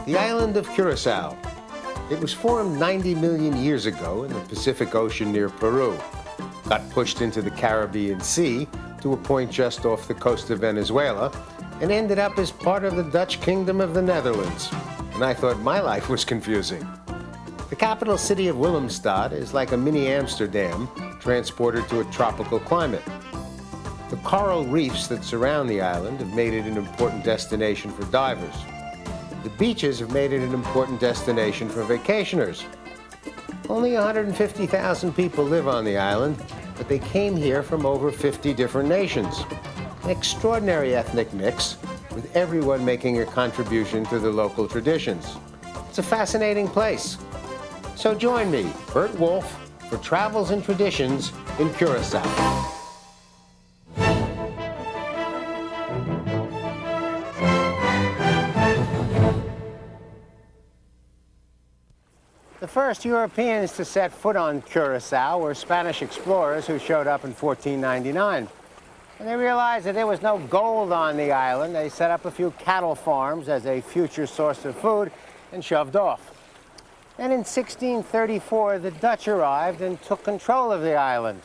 The island of Curacao. It was formed 90 million years ago in the Pacific Ocean near Peru, got pushed into the Caribbean Sea to a point just off the coast of Venezuela, and ended up as part of the Dutch Kingdom of the Netherlands. And I thought my life was confusing. The capital city of Willemstad is like a mini-Amsterdam transported to a tropical climate. The coral reefs that surround the island have made it an important destination for divers. The beaches have made it an important destination for vacationers. Only 150,000 people live on the island, but they came here from over 50 different nations. An extraordinary ethnic mix, with everyone making a contribution to the local traditions. It's a fascinating place. So join me, Burt Wolf, for Travels and Traditions in Curacao. The first Europeans to set foot on Curacao were Spanish explorers who showed up in 1499. When they realized that there was no gold on the island, they set up a few cattle farms as a future source of food and shoved off. Then in 1634, the Dutch arrived and took control of the island.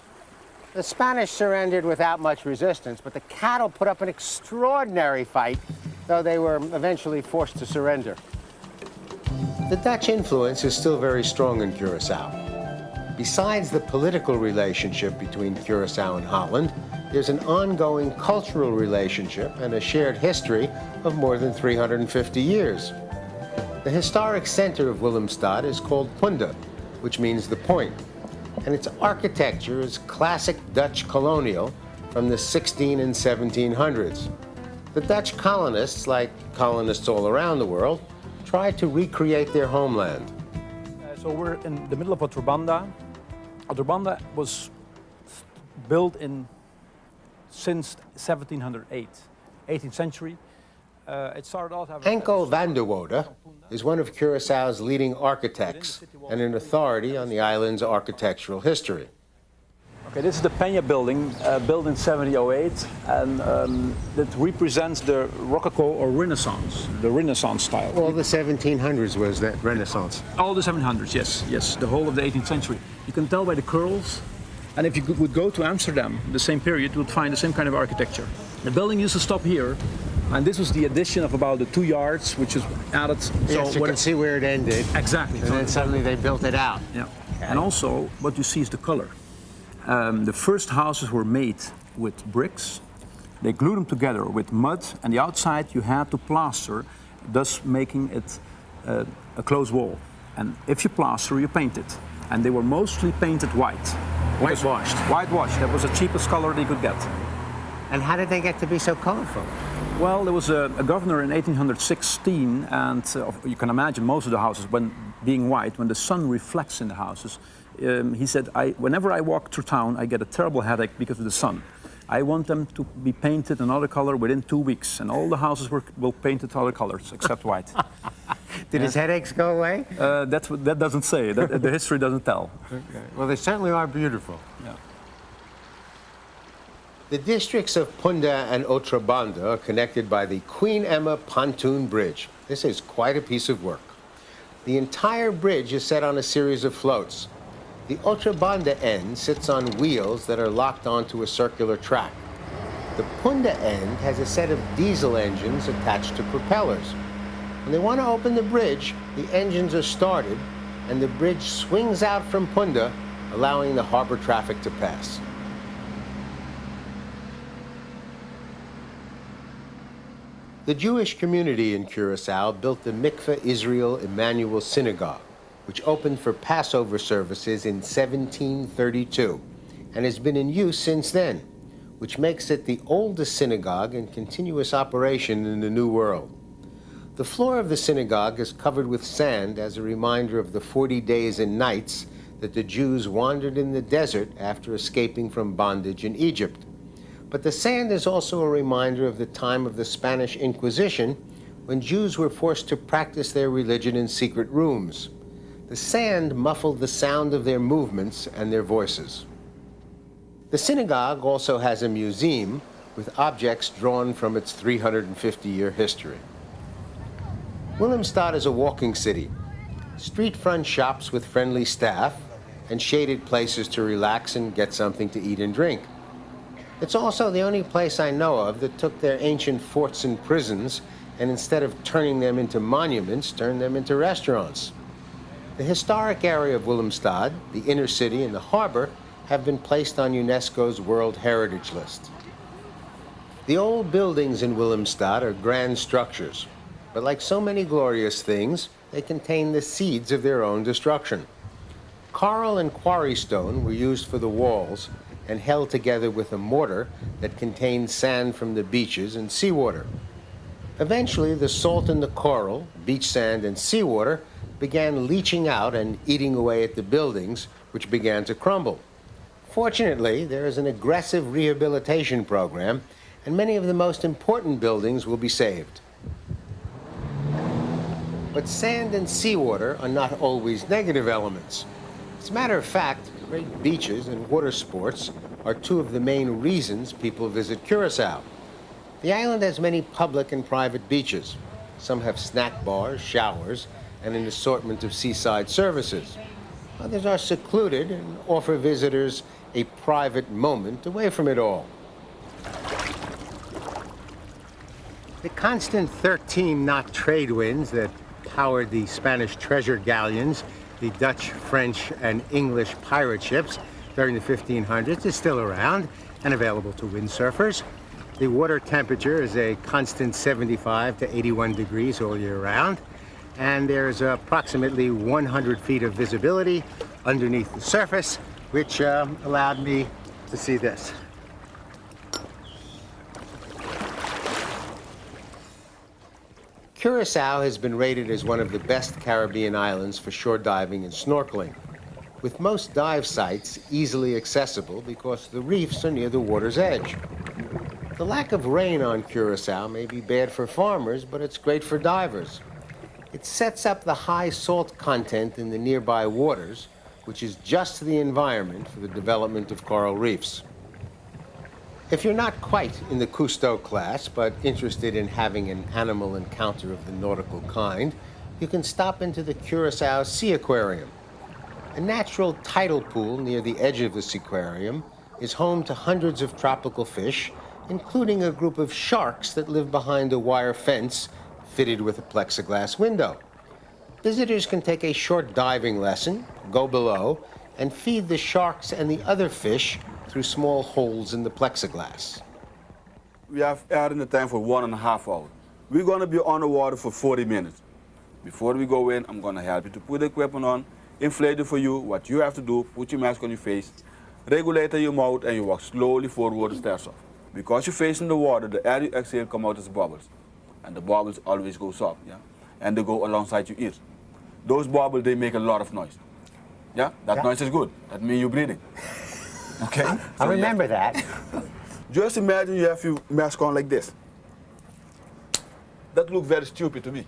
The Spanish surrendered without much resistance, but the cattle put up an extraordinary fight, though they were eventually forced to surrender. The Dutch influence is still very strong in Curacao. Besides the political relationship between Curacao and Holland, there's an ongoing cultural relationship and a shared history of more than 350 years. The historic center of Willemstad is called Punta, which means the point, and its architecture is classic Dutch colonial from the 16 and 1700s. The Dutch colonists, like colonists all around the world, tried to recreate their homeland. So we're in the middle of Otrobanda. Otrobanda was built since 1708, 18th century. It started off... Anko van der Woude is one of Curaçao's leading architects and an authority on the island's architectural history. Okay, this is the Peña building, built in 1708, and that represents the Rococo or Renaissance, the Renaissance style. All the 1700s was that Renaissance. All the 1700s, yes, the whole of the 18th century. You can tell by the curls, and if you would go to Amsterdam, the same period, you would find the same kind of architecture. The building used to stop here, and this was the addition of about the 2 yards, which is added. Yes, so you can see where it ended. Exactly. And then suddenly they built it out. Yeah. Okay. And also, what you see is the color. The first houses were made with bricks. They glued them together with mud, and the outside you had to plaster, thus making it a closed wall. And if you plaster, you paint it. And they were mostly painted white. Whitewashed. Whitewashed. That was the cheapest color they could get. And how did they get to be so colorful? Well, there was a governor in 1816, and you can imagine most of the houses, when being white, when the sun reflects in the houses, he said, whenever I walk through town, I get a terrible headache because of the sun. I want them to be painted another color within 2 weeks, and all the houses were painted other colors except white. Did his headaches go away? That doesn't say. The history doesn't tell. Okay. Well, they certainly are beautiful. Yeah. The districts of Punta and Otrobanda are connected by the Queen Emma pontoon bridge. This is quite a piece of work. The entire bridge is set on a series of floats. The Otrobanda end sits on wheels that are locked onto a circular track. The Punta end has a set of diesel engines attached to propellers. When they want to open the bridge, the engines are started, and the bridge swings out from Punta, allowing the harbor traffic to pass. The Jewish community in Curacao built the Mikveh Israel Emmanuel Synagogue, which opened for Passover services in 1732 and has been in use since then, which makes it the oldest synagogue in continuous operation in the New World. The floor of the synagogue is covered with sand as a reminder of the 40 days and nights that the Jews wandered in the desert after escaping from bondage in Egypt. But the sand is also a reminder of the time of the Spanish Inquisition, when Jews were forced to practice their religion in secret rooms. The sand muffled the sound of their movements and their voices. The synagogue also has a museum with objects drawn from its 350-year history. Willemstad is a walking city. Street front shops with friendly staff and shaded places to relax and get something to eat and drink. It's also the only place I know of that took their ancient forts and prisons and instead of turning them into monuments, turned them into restaurants. The historic area of Willemstad, the inner city and the harbor have been placed on UNESCO's World Heritage List. The old buildings in Willemstad are grand structures, but like so many glorious things, they contain the seeds of their own destruction. Coral and quarry stone were used for the walls and held together with a mortar that contained sand from the beaches and seawater. Eventually, the salt in the coral, beach sand, and seawater began leaching out and eating away at the buildings, which began to crumble. Fortunately, there is an aggressive rehabilitation program, and many of the most important buildings will be saved. But sand and seawater are not always negative elements. As a matter of fact, great beaches and water sports are two of the main reasons people visit Curacao. The island has many public and private beaches. Some have snack bars, showers, and an assortment of seaside services. Others are secluded and offer visitors a private moment away from it all. The constant 13-knot trade winds that powered the Spanish treasure galleons, the Dutch, French, and English pirate ships during the 1500s is still around and available to windsurfers. The water temperature is a constant 75 to 81 degrees all year round, and there's approximately 100 feet of visibility underneath the surface, which allowed me to see this. Curacao has been rated as one of the best Caribbean islands for shore diving and snorkeling, with most dive sites easily accessible because the reefs are near the water's edge. The lack of rain on Curacao may be bad for farmers, but it's great for divers. It sets up the high salt content in the nearby waters, which is just the environment for the development of coral reefs. If you're not quite in the Cousteau class, but interested in having an animal encounter of the nautical kind, you can stop into the Curacao Sea Aquarium. A natural tidal pool near the edge of this aquarium is home to hundreds of tropical fish, including a group of sharks that live behind a wire fence fitted with a plexiglass window. Visitors can take a short diving lesson, go below, and feed the sharks and the other fish through small holes in the plexiglass. We have air in the tank for 1.5 hours. We're going to be on the water for 40 minutes. Before we go in, I'm going to help you to put the equipment on, inflate it for you. What you have to do, put your mask on your face, regulate your mouth, and you walk slowly forward the stairs off. Because you're facing the water, the air you exhale come out as bubbles. And the bubbles always go up, yeah? And they go alongside your ears. Those bubbles, they make a lot of noise. Yeah? That noise is good. That means you're breathing. Okay? I remember that. Just imagine you have your mask on like this. That looks very stupid to me.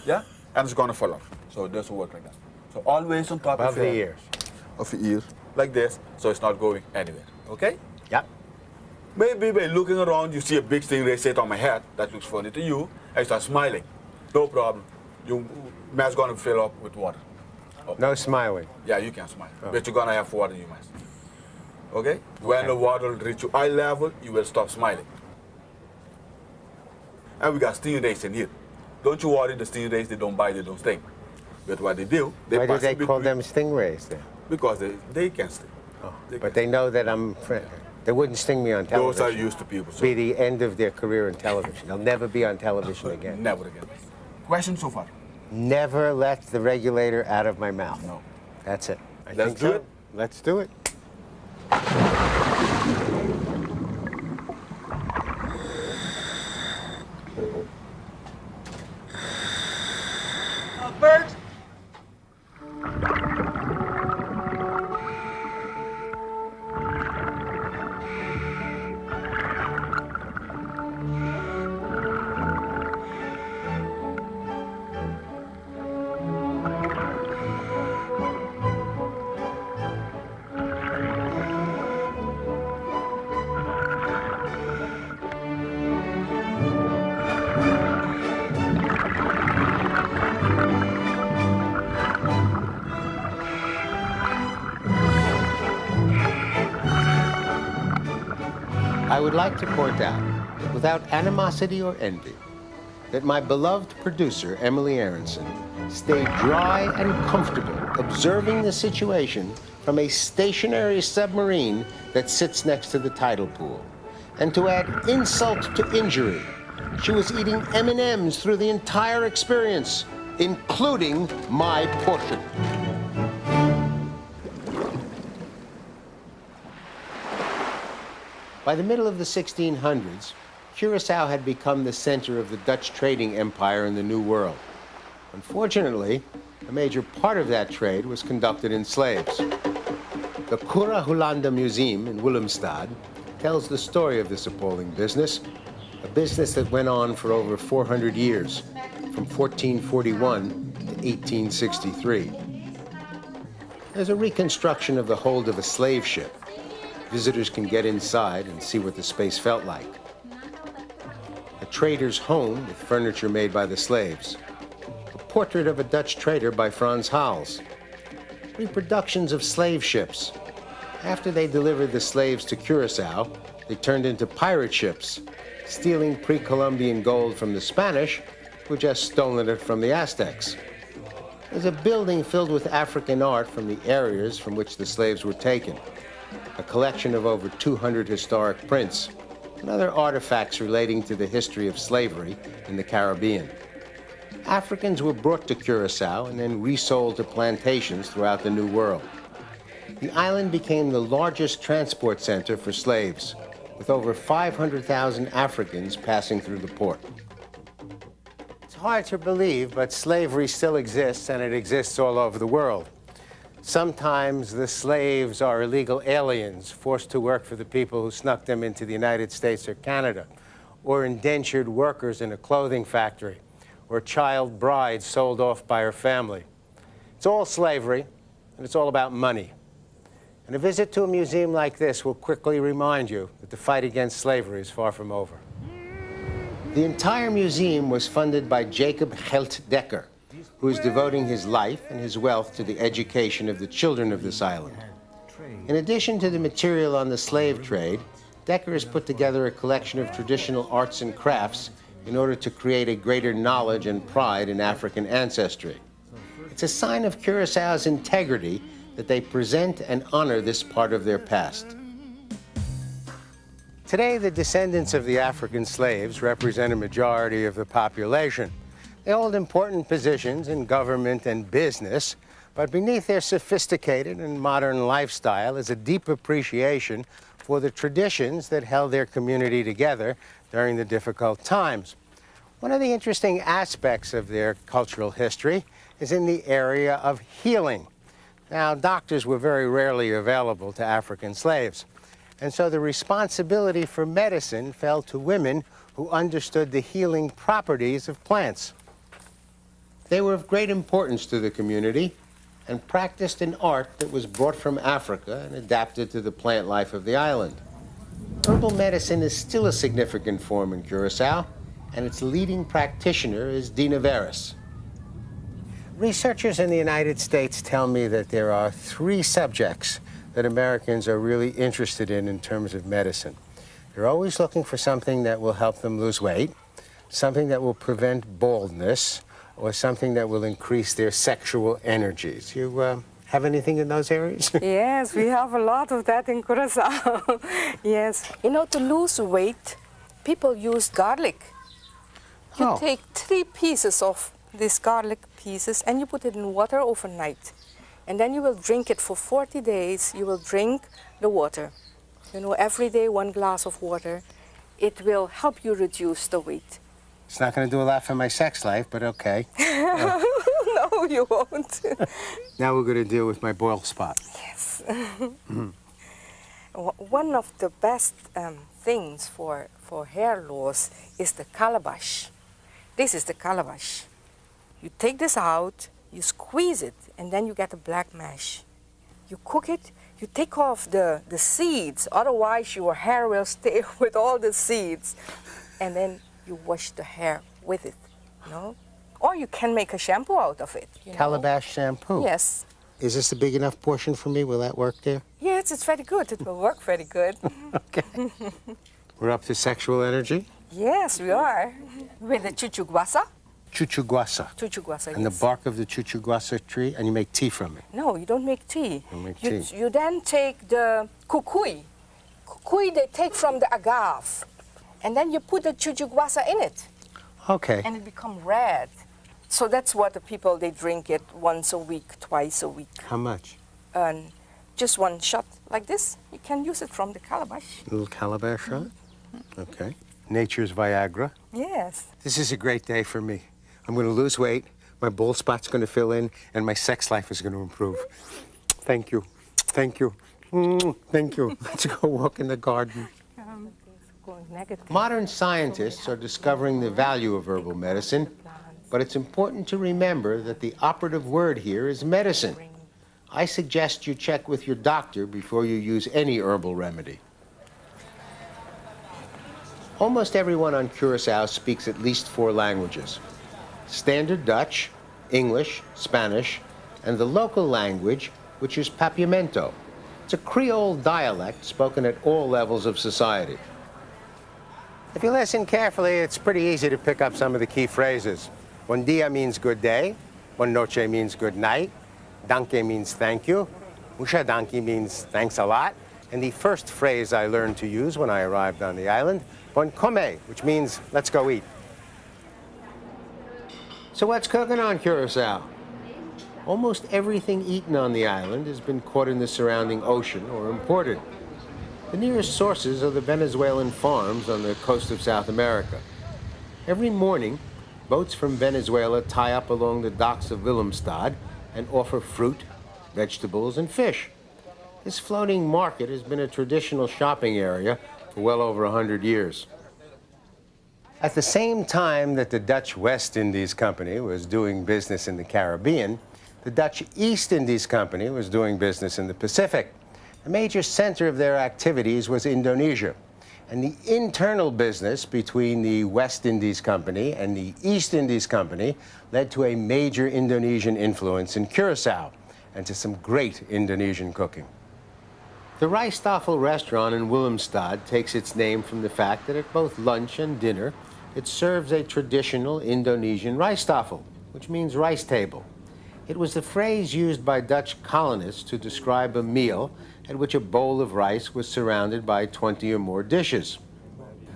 Yeah? And it's going to fall off. So it doesn't work like that. So always on top of the ears. Of your ears, like this, so it's not going anywhere. Okay? Yep. Maybe by looking around, you see a big stingray sit on my head. That looks funny to you. And you start smiling. No problem. Your mask going to fill up with water. Oh. No smiling. Yeah, you can smile. Oh. But you're going to have water in your mask. Okay? When the water reaches your eye level, you will stop smiling. And we got stingrays in here. Don't you worry, the stingrays, they don't bite, they don't sting. But what they do, they Why do they call them stingrays then? Because they can sting. Oh. They know that they wouldn't sting me on television. Those are used to people. So. Be the end of their career in television. They'll never be on television again. Never again. Question so far? Never let the regulator out of my mouth. No. That's it. Let's do it. Let's do it. BURT! would like to point out, without animosity or envy, that my beloved producer, Emily Aronson, stayed dry and comfortable observing the situation from a stationary submarine that sits next to the tidal pool. And to add insult to injury, she was eating M&Ms through the entire experience, including my portion. By the middle of the 1600s, Curacao had become the center of the Dutch trading empire in the New World. Unfortunately, a major part of that trade was conducted in slaves. The Curacao Museum in Willemstad tells the story of this appalling business, a business that went on for over 400 years, from 1441 to 1863. There's a reconstruction of the hold of a slave ship. Visitors can get inside and see what the space felt like. A trader's home with furniture made by the slaves. A portrait of a Dutch trader by Frans Hals. Reproductions of slave ships. After they delivered the slaves to Curacao, they turned into pirate ships, stealing pre-Columbian gold from the Spanish, who just stolen it from the Aztecs. There's a building filled with African art from the areas from which the slaves were taken. A collection of over 200 historic prints and other artifacts relating to the history of slavery in the Caribbean. Africans were brought to Curacao and then resold to plantations throughout the New World. The island became the largest transport center for slaves, with over 500,000 Africans passing through the port. It's hard to believe, but slavery still exists, and it exists all over the world. Sometimes the slaves are illegal aliens forced to work for the people who snuck them into the United States or Canada, or indentured workers in a clothing factory, or child brides sold off by her family. It's all slavery, and it's all about money. And a visit to a museum like this will quickly remind you that the fight against slavery is far from over. The entire museum was funded by Jacob Gelt Dekker, who is devoting his life and his wealth to the education of the children of this island. In addition to the material on the slave trade, Dekker has put together a collection of traditional arts and crafts in order to create a greater knowledge and pride in African ancestry. It's a sign of Curaçao's integrity that they present and honor this part of their past. Today, the descendants of the African slaves represent a majority of the population. They hold important positions in government and business, but beneath their sophisticated and modern lifestyle is a deep appreciation for the traditions that held their community together during the difficult times. One of the interesting aspects of their cultural history is in the area of healing. Now, doctors were very rarely available to African slaves, and so the responsibility for medicine fell to women who understood the healing properties of plants. They were of great importance to the community and practiced an art that was brought from Africa and adapted to the plant life of the island. Herbal medicine is still a significant form in Curacao, and its leading practitioner is Dina Veris. Researchers in the United States tell me that there are 3 subjects that Americans are really interested in terms of medicine. They're always looking for something that will help them lose weight, something that will prevent baldness, or something that will increase their sexual energies. You have anything in those areas? Yes, we have a lot of that in Curacao. Yes. You know, to lose weight, people use garlic. You take 3 pieces of these garlic pieces and you put it in water overnight. And then you will drink it for 40 days. You will drink the water. You know, every day 1 glass of water. It will help you reduce the weight. It's not going to do a lot for my sex life, but okay. No, you won't. Now we're going to deal with my bald spot. Yes. One of the best things for hair loss is the calabash. This is the calabash. You take this out, you squeeze it, and then you get a black mash. You cook it, you take off the seeds, otherwise your hair will stay with all the seeds. And then you wash the hair with it, you know? Or you can make a shampoo out of it. You know? Calabash shampoo? Yes. Is this a big enough portion for me? Will that work there? Yes, it's very good. It will work very good. Okay. We're up to sexual energy? Yes, we are. With the chuchuguasa. Chuchuguasa. Chuchuguasa, And yes. the bark of the chuchuguasa tree, and you make tea from it. No, you don't make tea. You make tea. You then take the kukui. Kukui they take from the agave. And then you put the chuchuguasa in it. Okay. And it becomes red. So that's what the people, they drink it once a week, twice a week. How much? And just one shot like this. You can use it from the calabash. A little calabash shot? Okay. Nature's Viagra. Yes. This is a great day for me. I'm going to lose weight, my bald spot's going to fill in, and my sex life is going to improve. Thank you. Thank you. Thank you. Let's go walk in the garden. Going negative. Modern scientists are discovering the value of herbal medicine, but it's important to remember that the operative word here is medicine. I suggest you check with your doctor before you use any herbal remedy. Almost everyone on Curacao speaks at least 4 languages. Standard Dutch, English, Spanish, and the local language, which is Papiamento. It's a Creole dialect spoken at all levels of society. If you listen carefully, it's pretty easy to pick up some of the key phrases. Buen dia means good day. Buon noche means good night. Danke means thank you. Musha danke means thanks a lot. And the first phrase I learned to use when I arrived on the island, bon come, which means let's go eat. So what's cooking on Curacao? Almost everything eaten on the island has been caught in the surrounding ocean or imported. The nearest sources are the Venezuelan farms on the coast of South America. Every morning, boats from Venezuela tie up along the docks of Willemstad and offer fruit, vegetables, and fish. This floating market has been a traditional shopping area for well over 100 years. At the same time that the Dutch West Indies Company was doing business in the Caribbean, the Dutch East Indies Company was doing business in the Pacific. The major center of their activities was Indonesia. And the internal business between the West Indies Company and the East Indies Company led to a major Indonesian influence in Curacao and to some great Indonesian cooking. The Rijstafel restaurant in Willemstad takes its name from the fact that at both lunch and dinner, it serves a traditional Indonesian rijstafel, which means rice table. It was the phrase used by Dutch colonists to describe a meal at which a bowl of rice was surrounded by 20 or more dishes.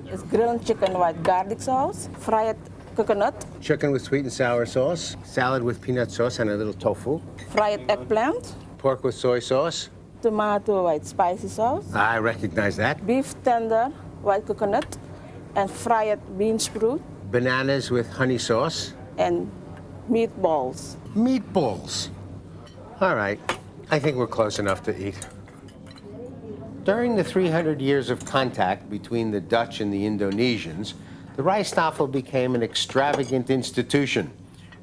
It's grilled chicken with garlic sauce, fried coconut, Chicken with sweet and sour sauce, salad with peanut sauce and a little tofu, fried eggplant, pork with soy sauce. tomato with spicy sauce, I recognize that. beef tender with coconut, and fried bean sprout, Bananas with honey sauce. and meatballs. Meatballs. All right, I think we're close enough to eat. During the 300 years of contact between the Dutch and the Indonesians, the rijstafel became an extravagant institution,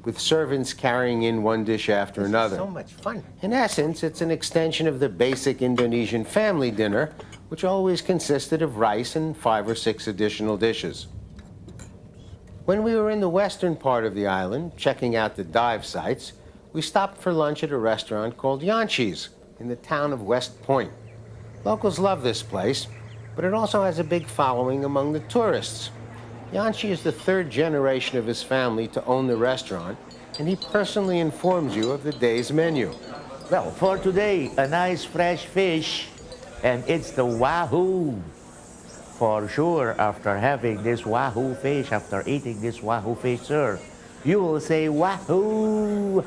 with servants carrying in one dish after another. So much fun. In essence, it's an extension of the basic Indonesian family dinner, which always consisted of rice and 5 or 6 additional dishes. When we were in the western part of the island, checking out the dive sites, we stopped for lunch at a restaurant called Yanshi's in the town of West Point. Locals love this place, but it also has a big following among the tourists. Yanshi is the 3rd generation of his family to own the restaurant, and he personally informs you of the day's menu. Well, for today, a nice fresh fish, and it's the wahoo. For sure, after having this wahoo fish, after eating this wahoo fish, sir, you will say wahoo.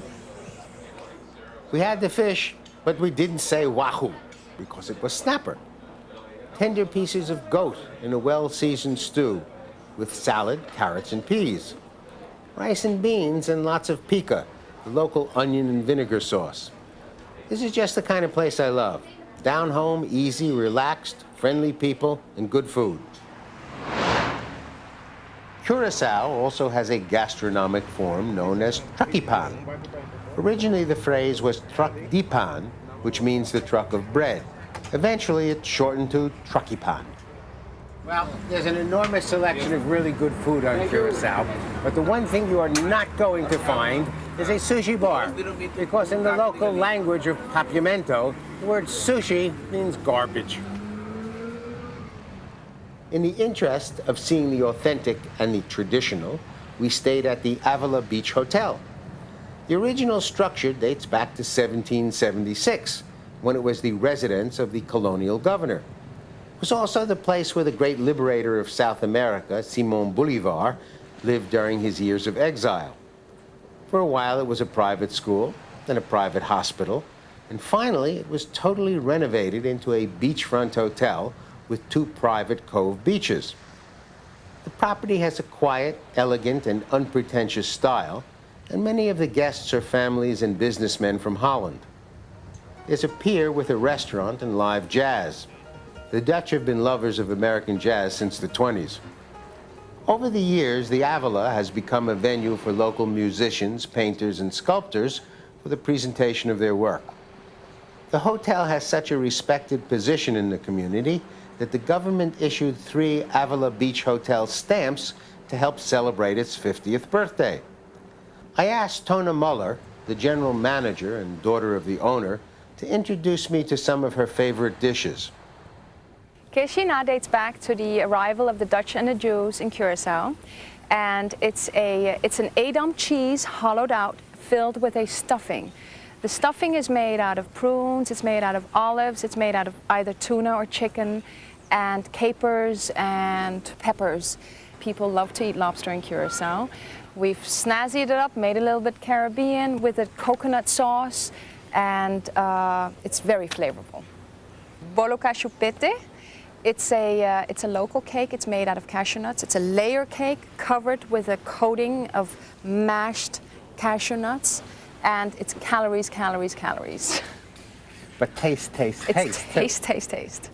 We had the fish, but we didn't say wahoo, because it was snapper. Tender pieces of goat in a well-seasoned stew, with salad, carrots, and peas. Rice and beans and lots of pica, the local onion and vinegar sauce. This is just the kind of place I love. Down home, easy, relaxed, friendly people, and good food. Curacao also has a gastronomic form known as truckipan. Originally, the phrase was truck dipan, which means the truck of bread. Eventually, it shortened to truckipan. Well, there's an enormous selection of really good food on Curacao, but the one thing you are not going to find is a sushi bar, because in the local language of Papiamento, the word sushi means garbage. In the interest of seeing the authentic and the traditional, we stayed at the Avila Beach Hotel. The original structure dates back to 1776, when it was the residence of the colonial governor. It was also the place where the great liberator of South America, Simón Bolívar, lived during his years of exile. For a while, it was a private school, then a private hospital, and finally, it was totally renovated into a beachfront hotel with 2 private cove beaches. The property has a quiet, elegant, and unpretentious style, and many of the guests are families and businessmen from Holland. There's a pier with a restaurant and live jazz. The Dutch have been lovers of American jazz since the 20s. Over the years, the Avila has become a venue for local musicians, painters, and sculptors for the presentation of their work. The hotel has such a respected position in the community that the government issued 3 Avila Beach Hotel stamps to help celebrate its 50th birthday. I asked Tona Muller, the general manager and daughter of the owner, to introduce me to some of her favorite dishes. Kishina dates back to the arrival of the Dutch and the Jews in Curacao, and it's an Edam cheese hollowed out, filled with a stuffing. The stuffing is made out of prunes, it's made out of olives, it's made out of either tuna or chicken, and capers and peppers. People love to eat lobster in Curacao. We've snazzied it up, made it a little bit Caribbean with a coconut sauce, and it's very flavorful. Bolo cashew pete. It's a local cake. It's made out of cashew nuts. It's a layer cake covered with a coating of mashed cashew nuts, and it's calories, calories, calories. But taste, taste, It's taste. taste, taste, taste.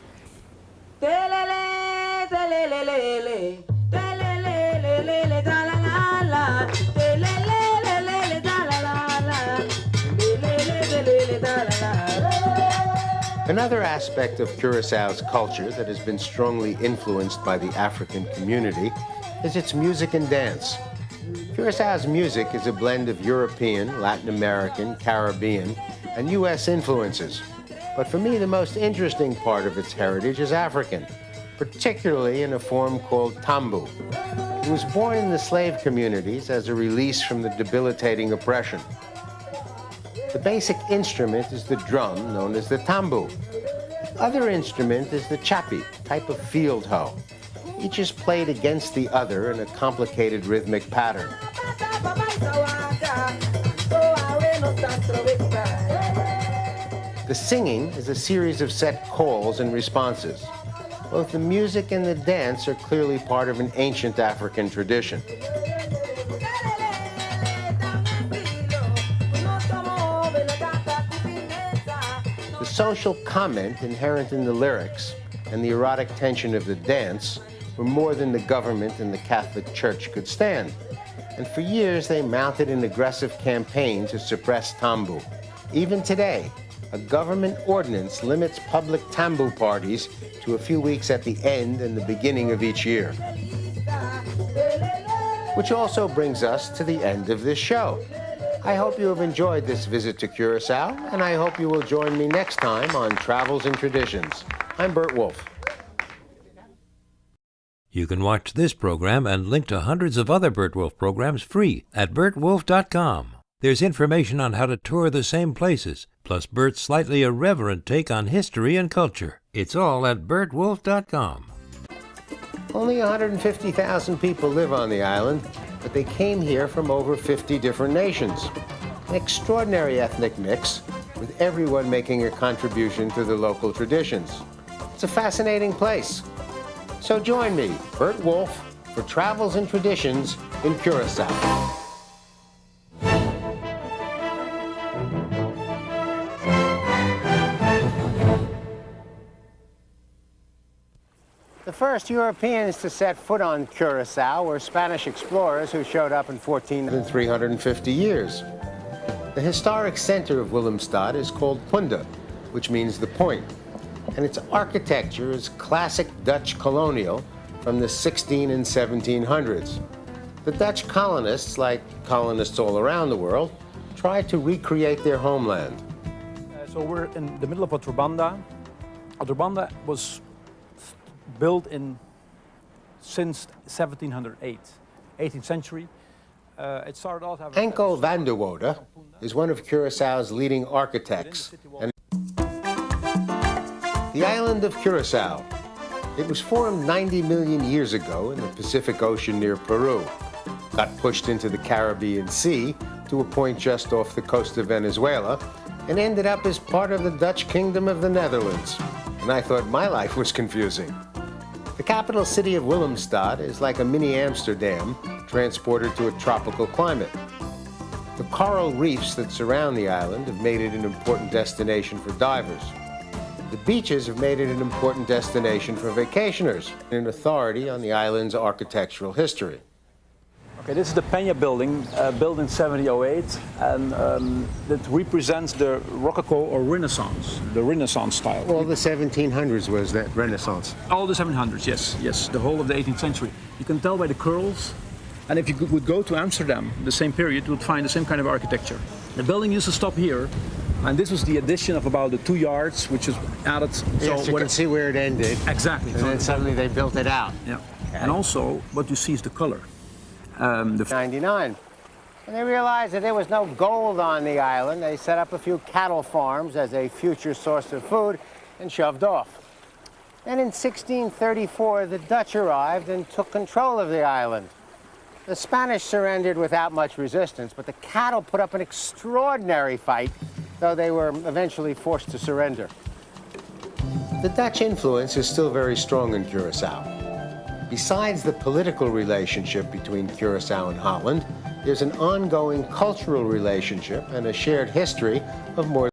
Another aspect of Curaçao's culture that has been strongly influenced by the African community is its music and dance. Curaçao's music is a blend of European, Latin American, Caribbean, and U.S. influences. But for me, the most interesting part of its heritage is African, particularly in a form called tambu. It was born in the slave communities as a release from the debilitating oppression. The basic instrument is the drum, known as the tambu. The other instrument is the chapi, type of field hoe. Each is played against the other in a complicated rhythmic pattern. The singing is a series of set calls and responses. Both the music and the dance are clearly part of an ancient African tradition. The social comment inherent in the lyrics and the erotic tension of the dance were more than the government and the Catholic Church could stand. And for years, they mounted an aggressive campaign to suppress tambu. Even today, a government ordinance limits public tambu parties to a few weeks at the end and the beginning of each year. Which also brings us to the end of this show. I hope you have enjoyed this visit to Curacao, and I hope you will join me next time on Travels and Traditions. I'm BURT WOLF. You can watch this program and link to hundreds of other BURT WOLF programs free at burtwolf.com. There's information on how to tour the same places, plus Burt's slightly irreverent take on history and culture. It's all at burtwolf.com. Only 150,000 people live on the island, but they came here from over 50 different nations. An extraordinary ethnic mix, with everyone making a contribution to the local traditions. It's a fascinating place. So join me, BURT WOLF, for Travels and Traditions in Curacao. The first Europeans to set foot on Curacao were Spanish explorers who showed up in 350 years. The historic center of Willemstad is called Punta, which means the point, and its architecture is classic Dutch colonial from the 16 and 1700s. The Dutch colonists, like colonists all around the world, tried to recreate their homeland. So we're in the middle of Otrobanda. Otrobanda was built in since 1708, 18th century. It started off having... Henko van der Woude is one of Curaçao's leading architects. And the island of Curacao. It was formed 90 million years ago in the Pacific Ocean near Peru, got pushed into the Caribbean Sea to a point just off the coast of Venezuela, and ended up as part of the Dutch Kingdom of the Netherlands. And I thought my life was confusing. The capital city of Willemstad is like a mini-Amsterdam transported to a tropical climate. The coral reefs that surround the island have made it an important destination for divers. The beaches have made it an important destination for vacationers, an authority on the island's architectural history. Okay, this is the Peña building, built in 1708, and that represents the Rococo or Renaissance, the Renaissance style. All the 1700s was that Renaissance. All the 1700s, yes, yes, the whole of the 18th century. You can tell by the curls, and if you would go to Amsterdam, the same period, you would find the same kind of architecture. The building used to stop here, and this was the addition of about the 2 yards, which is added. Yes, you can see where it ended. Exactly. And then suddenly they built it out. Yeah. Okay. And also, what you see is the color. 99. When they realized that there was no gold on the island, they set up a few cattle farms as a future source of food and shoved off. Then in 1634, the Dutch arrived and took control of the island. The Spanish surrendered without much resistance, but the cattle put up an extraordinary fight, though they were eventually forced to surrender. The Dutch influence is still very strong in Curacao. Besides the political relationship between Curacao and Holland, there's an ongoing cultural relationship and a shared history of more